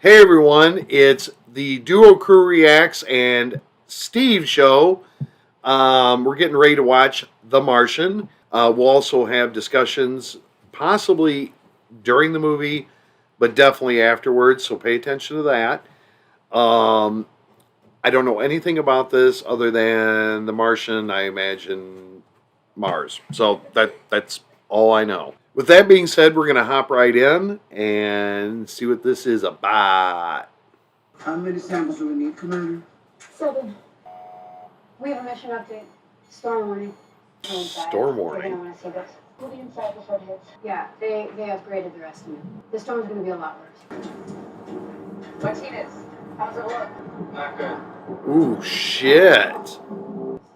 Hey everyone, it's the Duo Crew Reacts and Steve show. We're getting ready to watch The Martian. We'll also have discussions possibly during the movie, but definitely afterwards, so pay attention to that. I don't know anything about this other than The Martian, I imagine Mars. So that's all I know. With that being said, we're going to hop right in and see what this is about. How many samples do we need, Commander? 7. We have a mission update. Storm warning. Storm warning? They're gonna want to see this. We'll be inside before it hits. Yeah, they upgraded their estimate. The storm's gonna be a lot worse. Martinez, how's it look? Not good. Ooh, shit.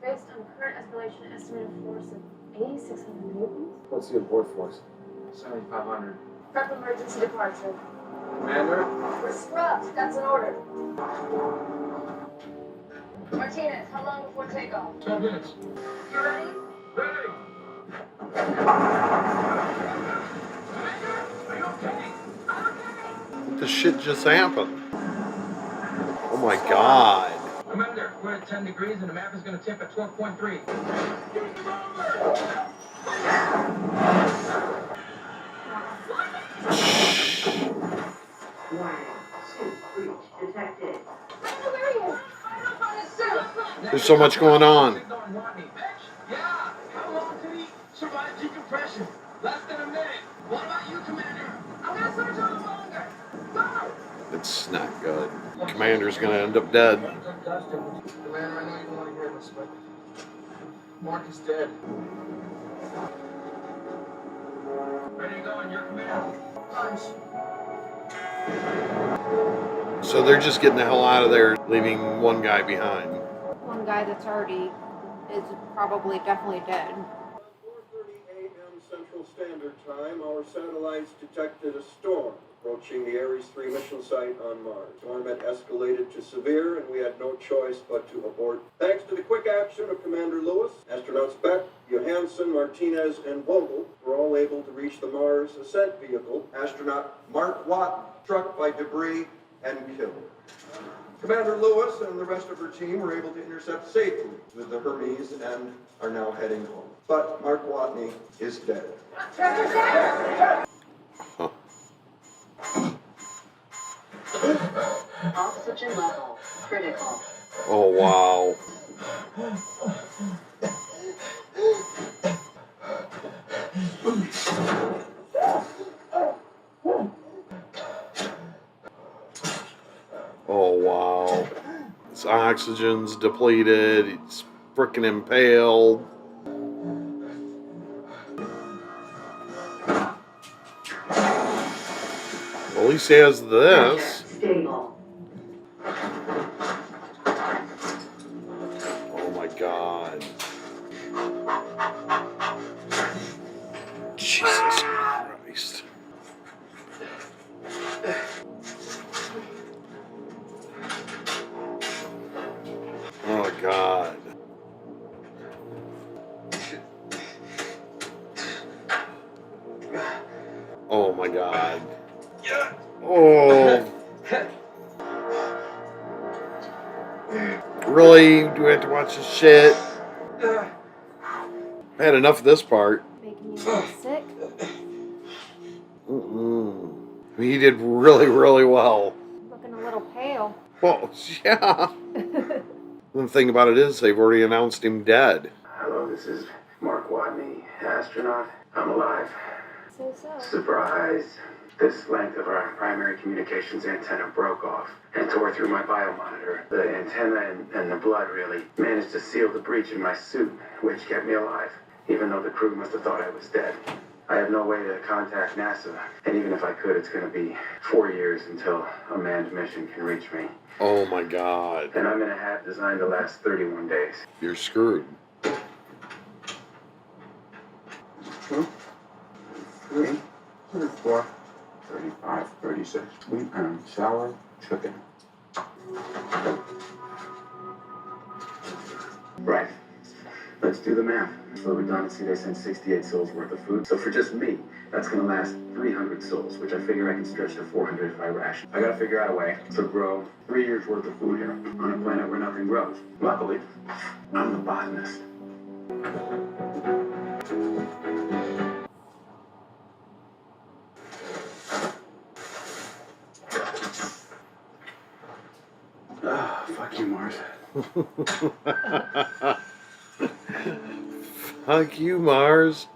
Based on current escalation, estimated force of 8,600 newtons. What's the abort force? 7,500. Prep emergency departure. Commander? We're scrubbed. That's an order. Martinez, how long before takeoff? 12 minutes. You ready? Ready! What the shit just happened? Oh my god. Commander, we're at 10 degrees and the map is going to tip at 12.3. Detected. There's so much going on. Yeah, how long did he survive decompression? Less than a minute. What about you, Commander? I'm gonna search a little longer. Go! It's not good. Commander's gonna end up dead. Commander, I know you don't want to hear this, but Mark is dead. Ready to go on your command? Punch. So they're just getting the hell out of there, leaving one guy behind. One guy that's already is probably definitely dead. At 4:30 a.m. Central Standard Time, our satellites detected a storm approaching the Ares 3 mission site on Mars. The storm had escalated to severe, and we had no choice but to abort. Thanks to the quick action of Commander Lewis, astronauts Beck, Johansson, Martinez, and Vogel were all able to reach the Mars ascent vehicle. Astronaut Mark Watt struck by debris and killed. Commander Lewis and the rest of her team were able to intercept safely with the Hermes and are now heading home. But Mark Watney is dead. Oxygen level critical. Oh wow. Oh wow. His oxygen's depleted, he's freaking impaled. Well, at least he has this. Stable. Oh my god. Jesus Christ. Oh god. Oh my god. Oh. Really? Do we have to watch this shit? I had enough of this part. Making you a little sick. He did really, really well. Looking a little pale. Well, yeah. The thing about it is they've already announced him dead. Hello, this is Mark Watney, astronaut. I'm alive. So. Surprise! This length of our primary communications antenna broke off and tore through my biomonitor. The antenna and the blood really managed to seal the breach in my suit, which kept me alive, even though the crew must have thought I was dead. I have no way to contact NASA, and even if I could, it's going to be 4 years until a manned mission can reach me. Oh my god. And I'm in a hat designed to last 31 days. You're screwed. 2, 3, 34, 35, 36. Sweet and sour chicken. Right. Let's do the math. For redundancy, they send 68 souls worth of food. So for just me, that's gonna last 300 souls, which I figure I can stretch to 400 if I ration. I gotta figure out a way to grow 3 years worth of food here on a planet where nothing grows. Luckily, I'm the botanist. Ah, fuck you, Mars. Fuck you, Mars.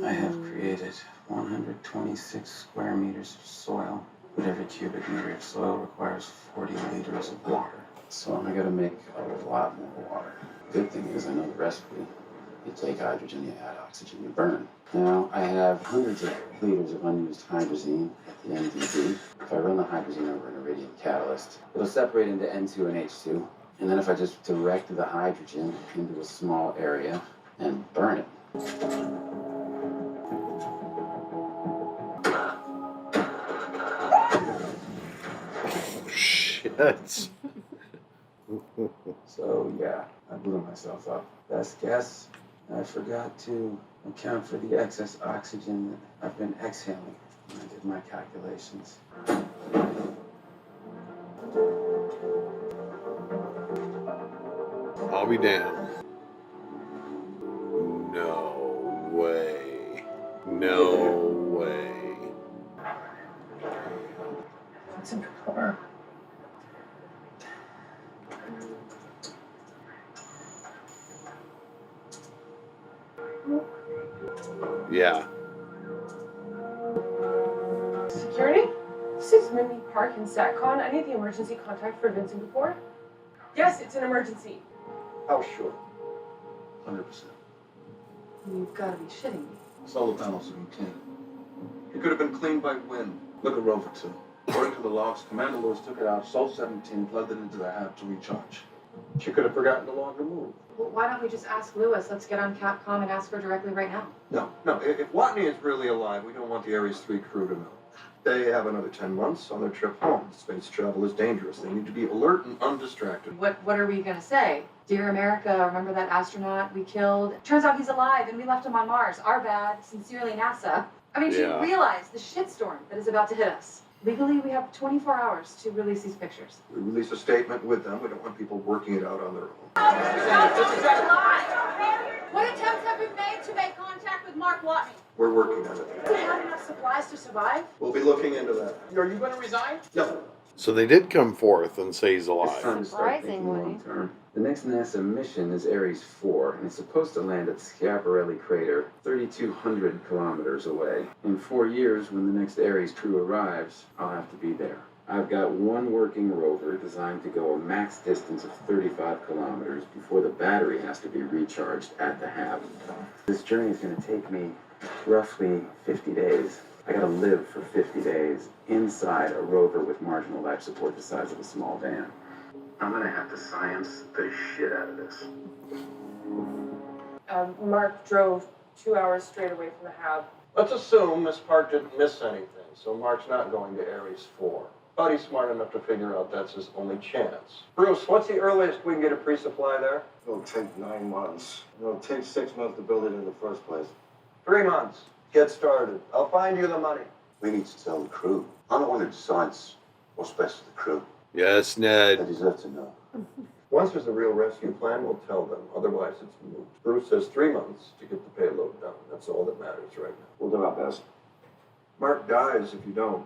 I have created 126 square meters of soil, but every cubic meter of soil requires 40 liters of water. So I gotta make a lot more water. Good thing is I know the recipe. You take hydrogen, you add oxygen, you burn. Now, I have hundreds of liters of unused hydrazine at the MDB. If I run the hydrazine over an iridium catalyst, it'll separate into N2 and H2. And then if I just direct the hydrogen into a small area and burn it, Shit. so yeah, I blew myself up. Best guess, I forgot to account for the excess oxygen that I've been exhaling when I did my calculations. I'll be damned. No way. No way. What's in your car? Yeah. Security? This is Mindy Park in SatCon. I need the emergency contact for Vincent Before. Yes, it's an emergency. How sure? 100%. You've got to be shitting me. Solar panels are clean. It could have been cleaned by wind. Look at Rover 2. According to the logs, Commander Lewis took it out, Sol 17, plugged it into the hab to recharge. She could have forgotten the log removed. Well, why don't we just ask Lewis? Let's get on Capcom and ask her directly right now. No. If Watney is really alive, we don't want the Ares 3 crew to know. They have another 10 months on their trip home. Space travel is dangerous. They need to be alert and undistracted. What are we gonna say? Dear America, remember that astronaut we killed? Turns out he's alive and we left him on Mars. Our bad. Sincerely, NASA. I mean, do you Yeah. realize the shitstorm that is about to hit us? Legally, we have 24 hours to release these pictures. We release a statement with them. We don't want people working it out on their own. What attempts have been made to make contact with Mark Watney? We're working on it. Do we have enough supplies to survive? We'll be looking into that. Are you going to resign? No. So they did come forth and say he's It's alive. time to start thinking Surprisingly. long term. The next NASA mission is Ares 4, and it's supposed to land at Schiaparelli Crater, 3,200 kilometers away. In 4 years, when the next Ares crew arrives, I'll have to be there. I've got one working rover designed to go a max distance of 35 kilometers before the battery has to be recharged at the hab. This journey is going to take me roughly 50 days. I gotta live for 50 days inside a rover with marginal life support the size of a small van. I'm gonna have to science the shit out of this. Mark drove 2 hours straight away from the hab. Let's assume Miss Park didn't miss anything, so Mark's not going to Ares 4. But he's smart enough to figure out that's his only chance. Bruce, what's the earliest we can get a pre-supply there? It'll take 9 months. It'll take 6 months to build it in the first place. 3 months. Get started. I'll find you the money. We need to tell the crew. I'm the one who decides what's best for the crew. Yes, They Ned. deserve to know. Once there's a real rescue plan, we'll tell them. Otherwise, it's moot. Bruce has 3 months to get the payload done. That's all that matters right now. We'll do our best. Mark dies if you don't.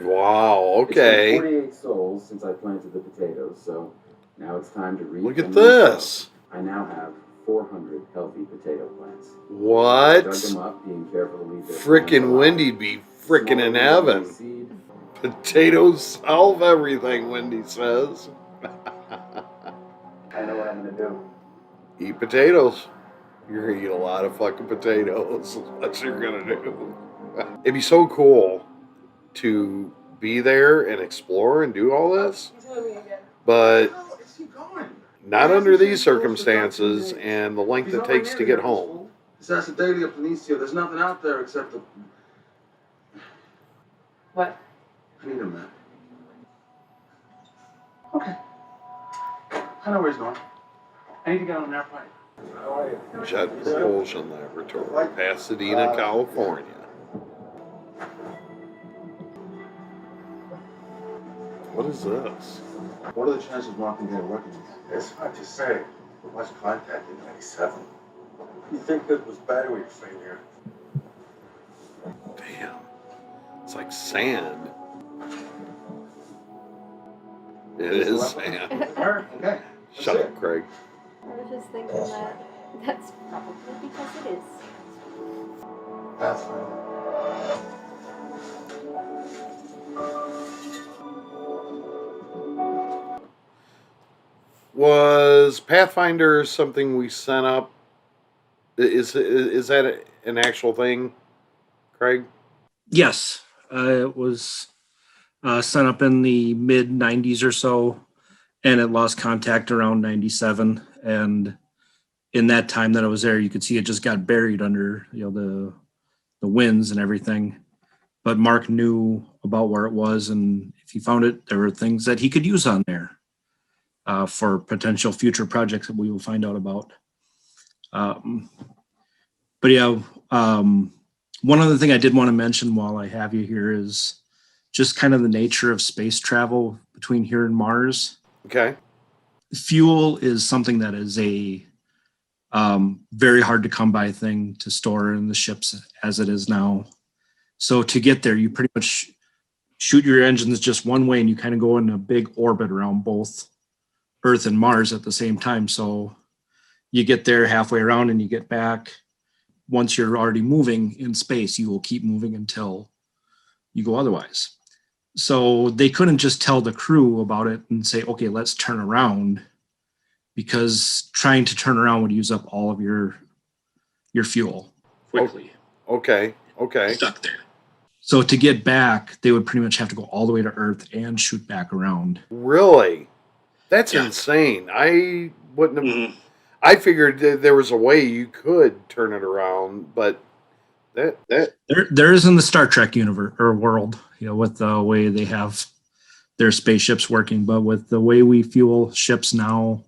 Wow, It's been okay. 48 souls since I planted the potatoes, so now it's time to reap. Look at and resow. this. I now have 400 healthy potato plants. What? Dug them up, being careful to leave their Frickin' plants alive. Wendy'd be frickin' Small in ones heaven. from seed. Potatoes solve everything, Wendy says. I know what I'm gonna do. Eat potatoes. You're gonna eat a lot of fucking potatoes. That's what you're gonna do. It'd be so cool to be there and explore and do all this, He's moving again. but Where is he going? Not under these circumstances and the length it takes to get home. It's Acidalia planitia. There's nothing out there except the... What? I need a map. Okay. I know where he's going. I need to get on an airplane. Jet Propulsion Laboratory, Pasadena, California. What is this? What are the chances Mark can get working again? It's hard to say. We lost contact in 97. You think that was battery failure? Damn. It's like sand. It is sand. Okay. Shut up, Craig. I was just thinking that that's probably because it is. Pathfinder. Was Pathfinder something we sent up? Is that an actual thing, Craig? Yes, it was sent up in the mid 90s or so, and it lost contact around 97. And in that time that I was there, you could see it just got buried under the winds and everything. But Mark knew about where it was, and if he found it, there were things that he could use on there for potential future projects that we will find out about. But yeah, one other thing I did want to mention while I have you here is just kind of the nature of space travel between here and Mars. Okay. Fuel is something that is a very hard to come by thing to store in the ships as it is now. So to get there, you pretty much shoot your engines just one way and you kind of go in a big orbit around both Earth and Mars at the same time. So you get there halfway around and you get back. Once you're already moving in space, you will keep moving until you go otherwise. So they couldn't just tell the crew about it and say, okay, let's turn around, because trying to turn around would use up all of your fuel quickly. Okay. Stuck there. So to get back, they would pretty much have to go all the way to Earth and shoot back around. Really? That's insane. I wouldn't have... Mm-hmm. I figured there was a way you could turn it around, but that there is in the Star Trek universe or world, with the way they have their spaceships working, but with the way we fuel ships now,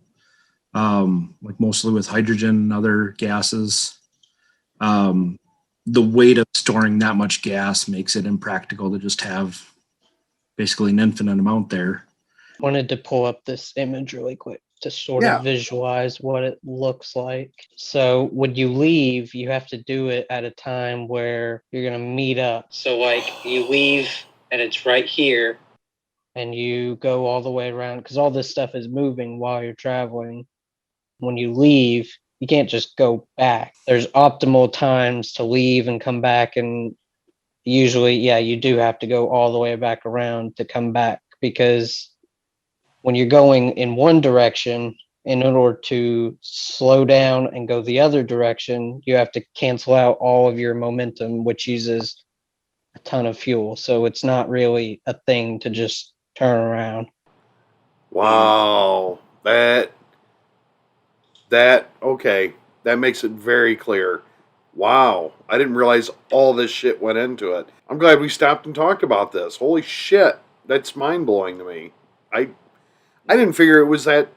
like mostly with hydrogen and other gases, the weight of storing that much gas makes it impractical to just have basically an infinite amount there. Wanted to pull up this image really quick to sort of visualize what it looks like. So when you leave, you have to do it at a time where you're going to meet up. So like you leave and it's right here and you go all the way around, because all this stuff is moving while you're traveling. When you leave, you can't just go back. There's optimal times to leave and come back, and usually, you do have to go all the way back around to come back, because when you're going in one direction, in order to slow down and go the other direction, you have to cancel out all of your momentum, which uses a ton of fuel. So it's not really a thing to just turn around. Wow. That okay. That makes it very clear. Wow. I didn't realize all this shit went into it. I'm glad we stopped and talked about this. Holy shit. That's mind-blowing to me. I didn't figure it was that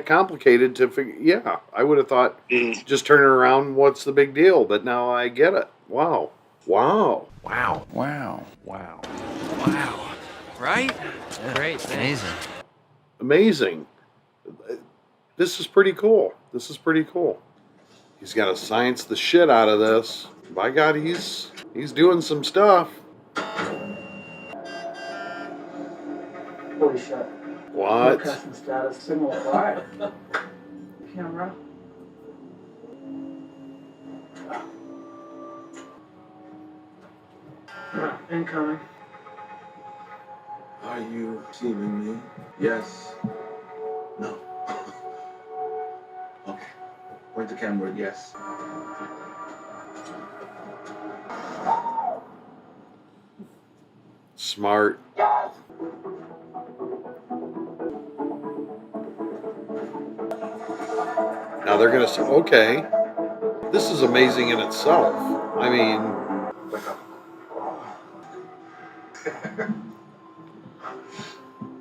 complicated to figure. Yeah, I would have thought just turning around, what's the big deal? But now I get it. Wow. Right? Yeah. Great. Amazing. This is pretty cool. He's got to science the shit out of this. By God, he's doing some stuff. Holy shit. What? Broadcasting status, signal acquired. Camera. Incoming. Are you receiving me? Yes. No. Okay. Point the camera, yes. Smart. Yeah, they're gonna say, okay, this is amazing in itself. I mean,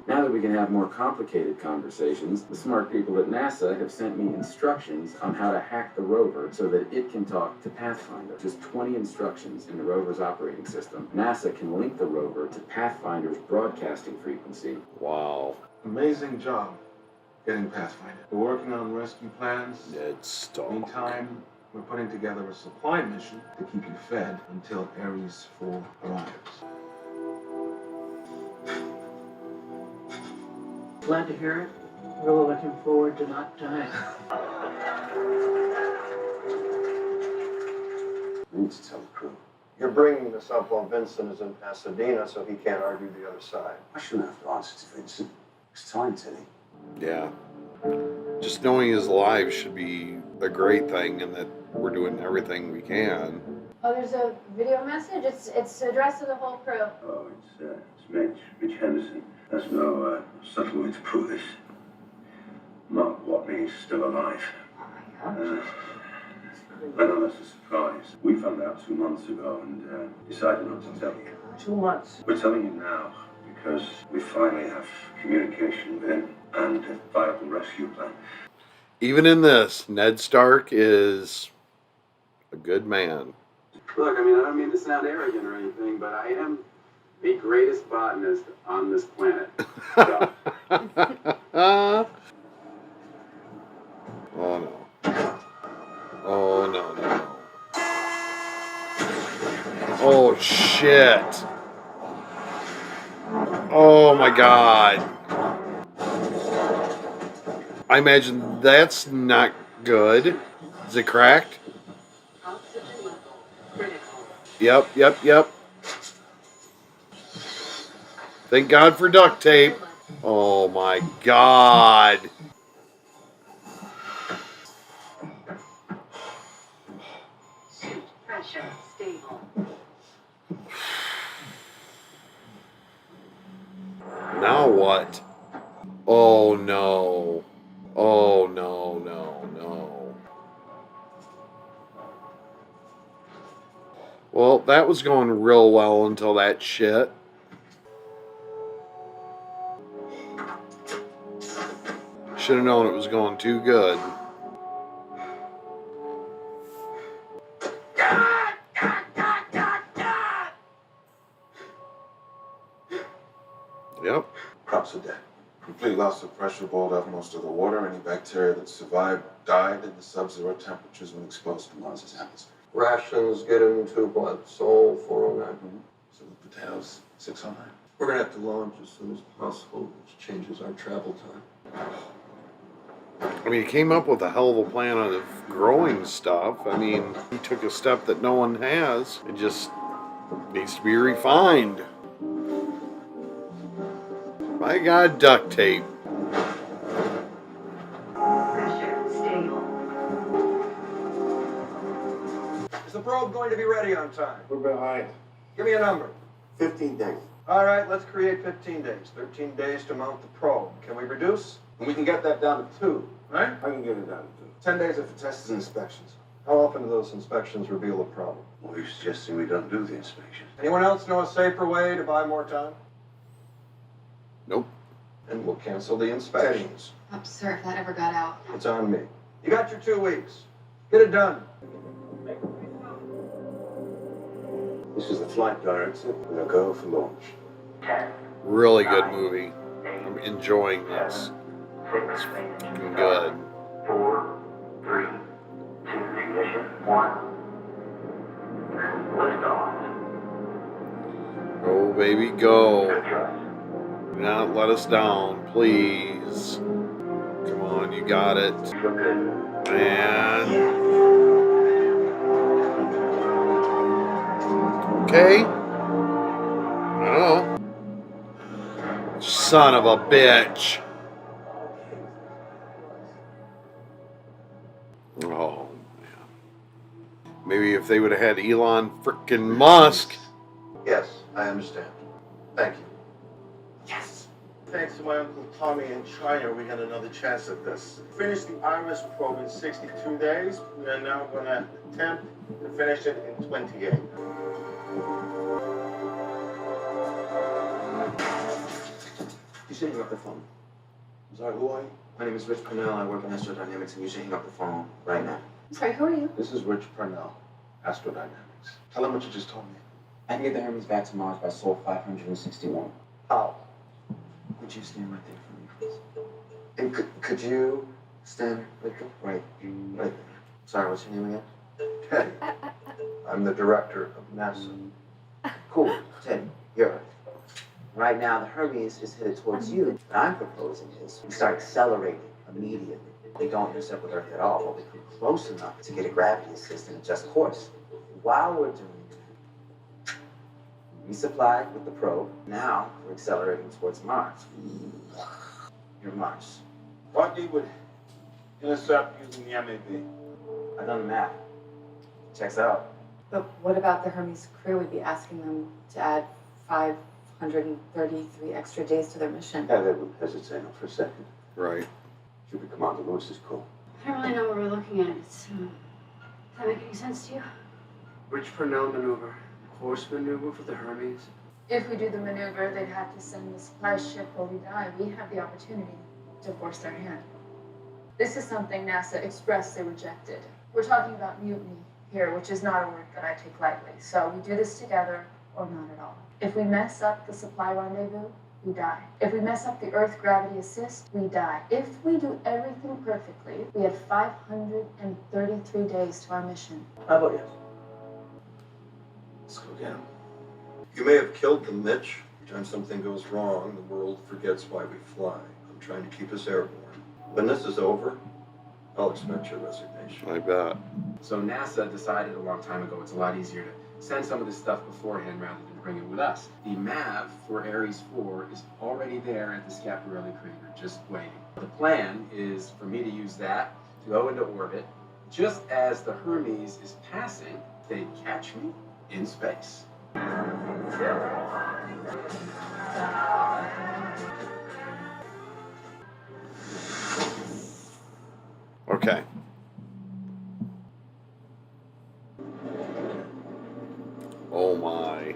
Now that we can have more complicated conversations, the smart people at NASA have sent me instructions on how to hack the rover so that it can talk to Pathfinder. Just 20 instructions in the rover's operating system. NASA can link the rover to Pathfinder's broadcasting frequency. wow. Amazing job getting Pathfinder. We're working on rescue plans. Ned Stark. Meantime, we're putting together a supply mission to keep you fed until Ares 4 arrives. Glad to hear it. Really looking forward to not dying. I need to tell the crew. You're bringing this up while Vincent is in Pasadena, so he can't argue the other side. I shouldn't have to answer to Vincent. It's time, Teddy. Yeah. Just knowing his life should be a great thing, and that we're doing everything we can. Oh, there's a video message? It's addressed to the whole crew. Oh, it's Mitch Henderson. There's no subtle way to prove this. Mark Watney's still alive. Oh my gosh. I know that's a surprise. We found out 2 months ago and decided not to tell you. 2 months. We're telling you now because we finally have communication with him and a viable rescue plan. Even in this, Ned Stark is a good man. Look, I mean, I don't mean to sound arrogant or anything, but I am the greatest botanist on this planet. So. Oh no. Oh no, no. Oh shit. Oh my god. I imagine that's not good. Is it cracked? Yep. Thank God for duct tape. Oh my God. Pressure stable. Now what? Oh no. Oh no, no, no. Well, that was going real well until that shit. Should have known it was going too good. Yep. Crops are dead. Complete loss of pressure boiled out most of the water. Any bacteria that survived died in the sub-zero temperatures when exposed to Mars's atmosphere. Rations get into what? Seoul 409. So the potatoes, 609. We're gonna have to launch as soon as possible, which changes our travel time. I mean, he came up with a hell of a plan of growing stuff. I mean, he took a step that no one has. It just needs to be refined. My God, duct tape. Pressure stable. Is the probe going to be ready on time? We're behind. Give me a number. 15 days. All right, let's create 15 days. 13 days to mount the probe. Can we reduce? And we can get that down to 2, right? I can get it down to 10 days are for tests and inspections. How often do those inspections reveal a problem? 2. Well, you're suggesting we don't do the inspection. Anyone else know a safer way to buy more time? Nope. And we'll cancel the inspections. Sir, if that ever got out. It's on me. You got your 2 weeks. Get it done. This is the flight director. We're going to go for launch. Really good movie. I'm enjoying this. It's fucking good. 4, 3, 2, ignition, 1. Lift off. Go, baby, go. Good thrust. Do not let us down, please. Come on, you got it. Feel good. And... okay. I don't know. Son of a bitch. Oh, man. Maybe if they would have had Elon frickin' Musk. Yes, I understand. Thank you. Yes. Thanks to my Uncle Tommy in China, we got another chance at this. Finished the iris probe in 62 days. We are now going to attempt to finish it in 28. You should hang up the phone. I'm sorry, who are you? My name is Rich Purnell. I work in astrodynamics, and you should hang up the phone right now. I'm sorry, who are you? This is Rich Purnell, Astrodynamics. Tell him what you just told me. I can get the Hermes back to Mars by Sol 561. How? Would you stand right there for me, please? And could you stand right there? Right there. Sorry, what's your name again? Teddy. I'm the director of NASA. Cool, Teddy, you're right. Right now, the Hermes is headed towards you. What I'm proposing is we start accelerating immediately. They don't intercept with Earth at all, but we come close enough to get a gravity assist and adjust course. While we're doing that, resupply with the probe. Now we're accelerating towards Mars. You're Mars. Rodney would intercept using the MAV. I've done the math. Checks out. But what about the Hermes crew? We'd be asking them to add 533 extra days to their mission. Yeah, they would hesitate not for a second. Right. Should be Commander Lewis's call. I don't really know what we're looking at. Does that make any sense to you? Rich Purnell maneuver. Course maneuver for the Hermes. If we do the maneuver, they'd have to send the supply ship or we die. We have the opportunity to force their hand. This is something NASA expressly rejected. We're talking about mutiny here, which is not a word that I take lightly. So we do this together or not at all. If we mess up the supply rendezvous, we die. If we mess up the Earth gravity assist, we die. If we do everything perfectly, we have 533 days to our mission. How about yes? Let's go get him. You may have killed them, Mitch. Every time something goes wrong, the world forgets why we fly. I'm trying to keep us airborne. When this is over, I'll expect your resignation. I bet. So NASA decided a long time ago it's a lot easier to send some of this stuff beforehand rather than bring it with us. The MAV for Ares 4 is already there at the Schiaparelli crater, just waiting. The plan is for me to use that to go into orbit. Just as the Hermes is passing, they catch me in space. Okay. Oh my.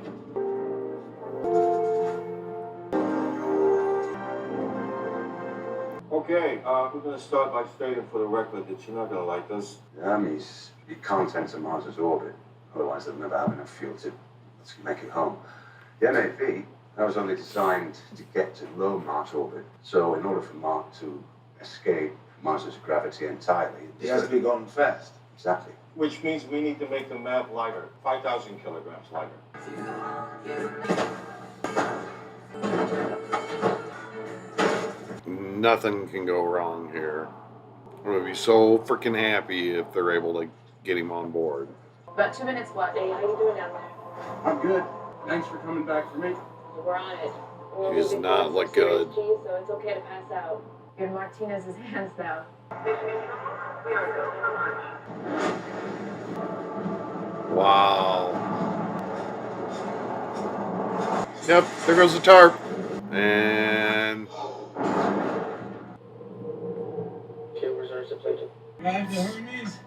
Okay, we're going to start by stating for the record that you're not going to like this. The Hermes, it can't enter Mars's orbit. Otherwise, they'll never have enough fuel to make it home. The MAV, that was only designed to get to low Mars orbit. So in order for Mars to escape Mars's gravity entirely, He has to be going fast. Exactly. Which means we need to make the map lighter, 5,000 kilograms lighter. Nothing can go wrong here. I'm gonna be so freaking happy if they're able to get him on board. About 2 minutes left. Hey, how you doing down there? I'm good. Thanks for coming back for me. We're on it. He does not look good. So it's okay to pass out. You're in Martinez's hands now. Wow. Yep, there goes the tarp. And Chambers are depleted. Drive the Hermes.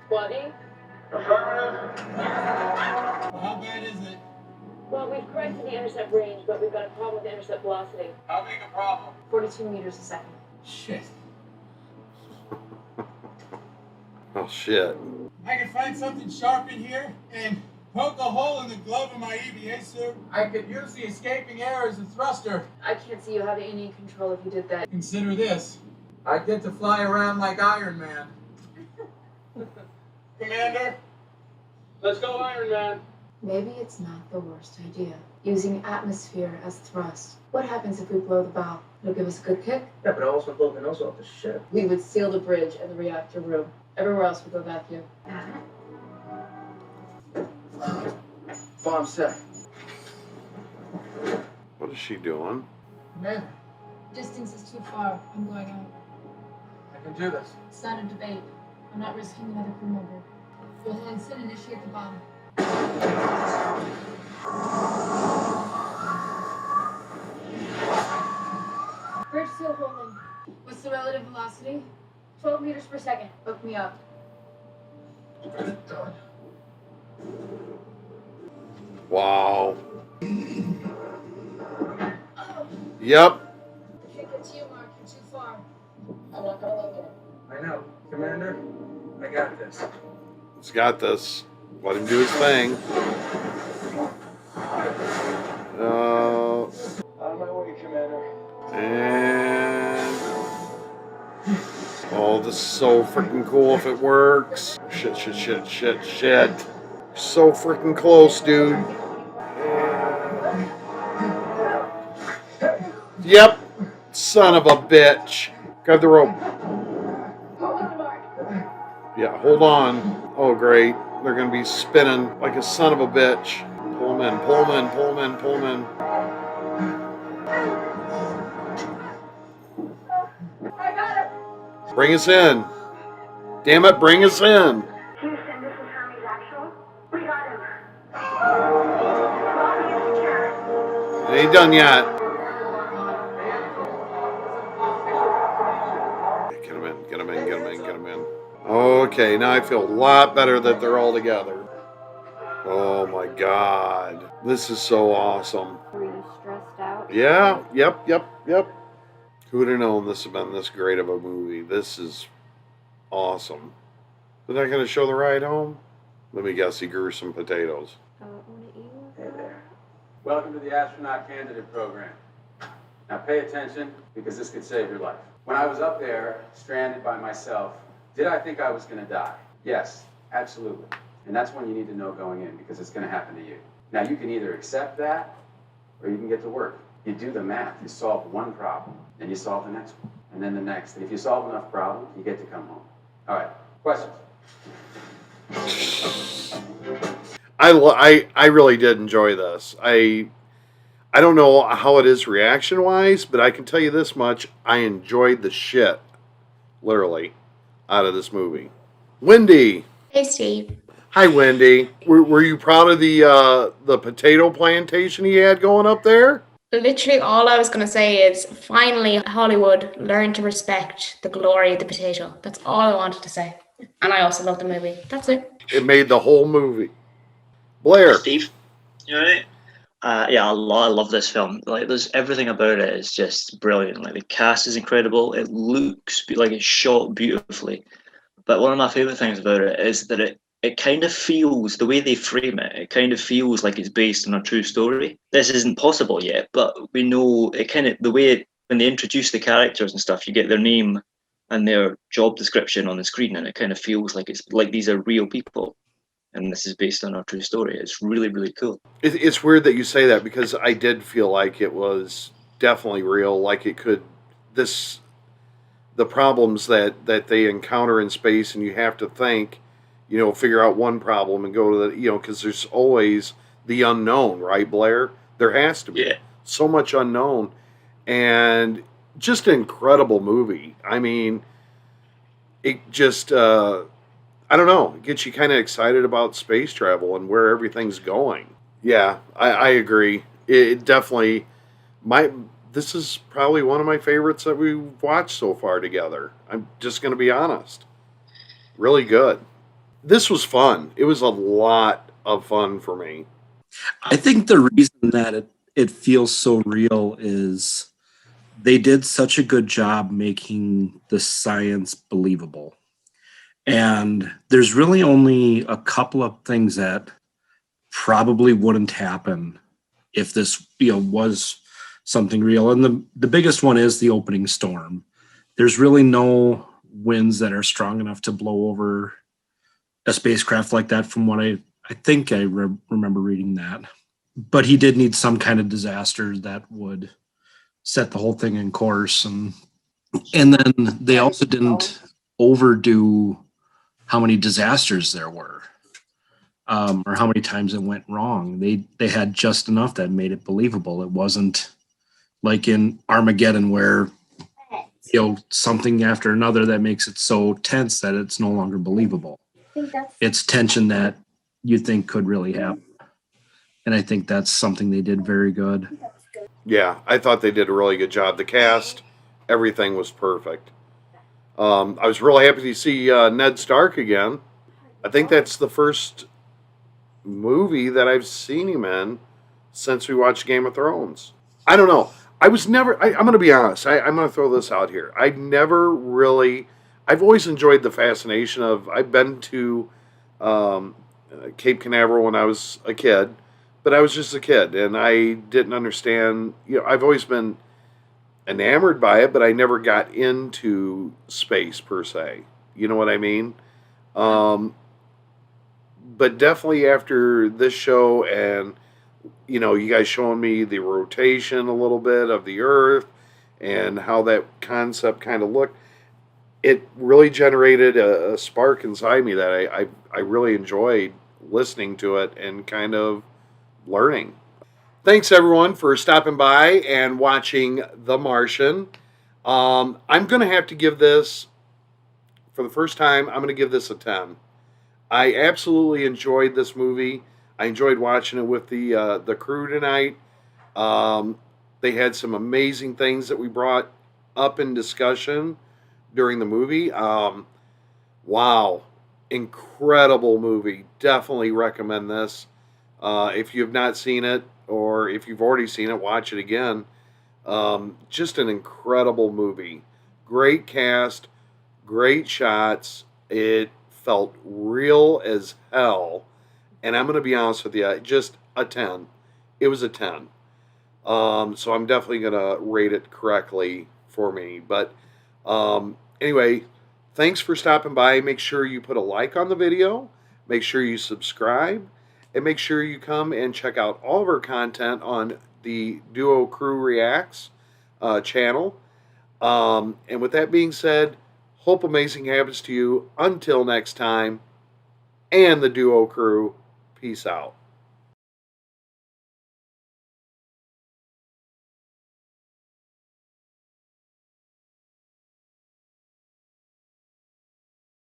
Buddy? Affirmative. How bad is it? Well, we've corrected the intercept range, but we've got a problem with the intercept velocity. How big a problem? 42 meters a second. Shit. oh shit. I can find something sharp in here and poke a hole in the glove of my EVA suit. I could use the escaping air as a thruster. I can't see you having any control if you did that. Consider this. I get to fly around like Iron Man. Commander? Let's go, Iron Man. Maybe it's not the worst idea. Using atmosphere as thrust. What happens if we blow the valve? It'll give us a good kick. Yeah, but I also blow the nose off the ship. We would seal the bridge and the reactor room. Everywhere else would go vacuum. Bomb set. What is she doing? Commander, Distance is too far. I'm going out. I can do this. It's not a debate. I'm not risking another crew member. Will Lense initiate the bomb? at velocity. 12 meters per second. Hook me up. Wow. Yep. Can't get to you, Mark. You're too far. I'm not gonna make it. I know. Commander, I got this. He's got this. Let him do his thing. On my way, Commander. And... Oh, this is so freaking cool if it works. Shit. So freaking close, dude. Yep. Son of a bitch. Grab the rope. Yeah, hold on. Oh, great. They're going to be spinning like a son of a bitch. Pull them in, pull them in, pull them in, pull them in. I got it. Bring us in. Damn it, bring us in. Houston, this is Hermes Actual. We got him. It ain't done yet. Get them in, get them in, get them in, get them in. Okay, now I feel a lot better that they're all together. Oh my God. This is so awesome. Were you stressed out? Yeah, yep. Who would have known this would have been this great of a movie? This is awesome. They're not going to show the ride home? Let me guess, he grew some potatoes. Hey there. Welcome to the Astronaut Candidate Program. Now pay attention, because this could save your life. When I was up there, stranded by myself, did I think I was going to die? Yes, absolutely. And that's when you need to know going in, because it's going to happen to you. Now you can either accept that, or you can get to work. You do the math. You solve one problem, then you solve the next one, and then the next. And if you solve enough problems, you get to come home. All right, questions? I really did enjoy this. I don't know how it is reaction-wise, but I can tell you this much. I enjoyed the shit, literally, out of this movie. Wendy. Hey, Steve. Hi, Wendy. Were you proud of the potato plantation he had going up there? Literally, all I was going to say is finally Hollywood learned to respect the glory of the potato. That's all I wanted to say. And I also love the movie. That's it. It made the whole movie. Blair. Steve, you alright? Yeah, I love this film. Like, there's everything about it is just brilliant. Like, the cast is incredible. It looks like it's shot beautifully. But one of my favorite things about it is that it kind of feels, the way they frame it, it kind of feels like it's based on a true story. This isn't possible yet, but we know it kind of, the way when they introduce the characters and stuff, you get their name and their job description on the screen, and it kind of feels like it's like these are real people. And this is based on a true story. It's really, really cool. It's weird that you say that, because I did feel like it was definitely real. Like it could, the problems that they encounter in space, and you have to think, figure out one problem and go to the, because there's always the unknown, right, Blair? There has to be. Yeah. So much unknown. And just an incredible movie. I mean, it just, I don't know, it gets you kind of excited about space travel and where everything's going. Yeah, I agree. It definitely, this is probably one of my favorites that we've watched so far together. I'm just going to be honest. Really good. This was fun. It was a lot of fun for me. I think the reason that it feels so real is they did such a good job making the science believable. And there's really only a couple of things that probably wouldn't happen if this, was something real. And the biggest one is the opening storm. There's really no winds that are strong enough to blow over a spacecraft like that, from what I think I remember reading that. But he did need some kind of disaster that would set the whole thing in course. And then they also didn't overdo how many disasters there were, or how many times it went wrong. They had just enough that made it believable. It wasn't like in Armageddon where, something after another that makes it so tense that it's no longer believable. It's tension that you think could really happen. And I think that's something they did very good. Yeah, I thought they did a really good job. The cast, everything was perfect. I was really happy to see Ned Stark again. I think that's the first movie that I've seen him in since we watched Game of Thrones. I don't know. I'm going to be honest. I'm going to throw this out here. I've always enjoyed the fascination of, I've been to Cape Canaveral when I was a kid, but I was just a kid and I didn't understand, I've always been enamored by it, but I never got into space per se. You know what I mean? But definitely after this show and, you guys showing me the rotation a little bit of the Earth and how that concept kind of looked, it really generated a spark inside me that I really enjoyed listening to it and kind of learning. Thanks everyone for stopping by and watching The Martian. I'm going to have to give this, for the first time, I'm going to give this a 10. I absolutely enjoyed this movie. I enjoyed watching it with the crew tonight. They had some amazing things that we brought up in discussion during the movie. Wow. Incredible movie. Definitely recommend this. If you have not seen it, or if you've already seen it, watch it again. Just an incredible movie. Great cast, great shots. It felt real as hell. And I'm going to be honest with you, just a 10. It was a 10. So I'm definitely going to rate it correctly for me. But anyway, thanks for stopping by. Make sure you put a like on the video. Make sure you subscribe. And make sure you come and check out all of our content on the Duo Crew Reacts channel. And with that being said, hope amazing happens to you. Until next time, and the Duo Crew, peace out.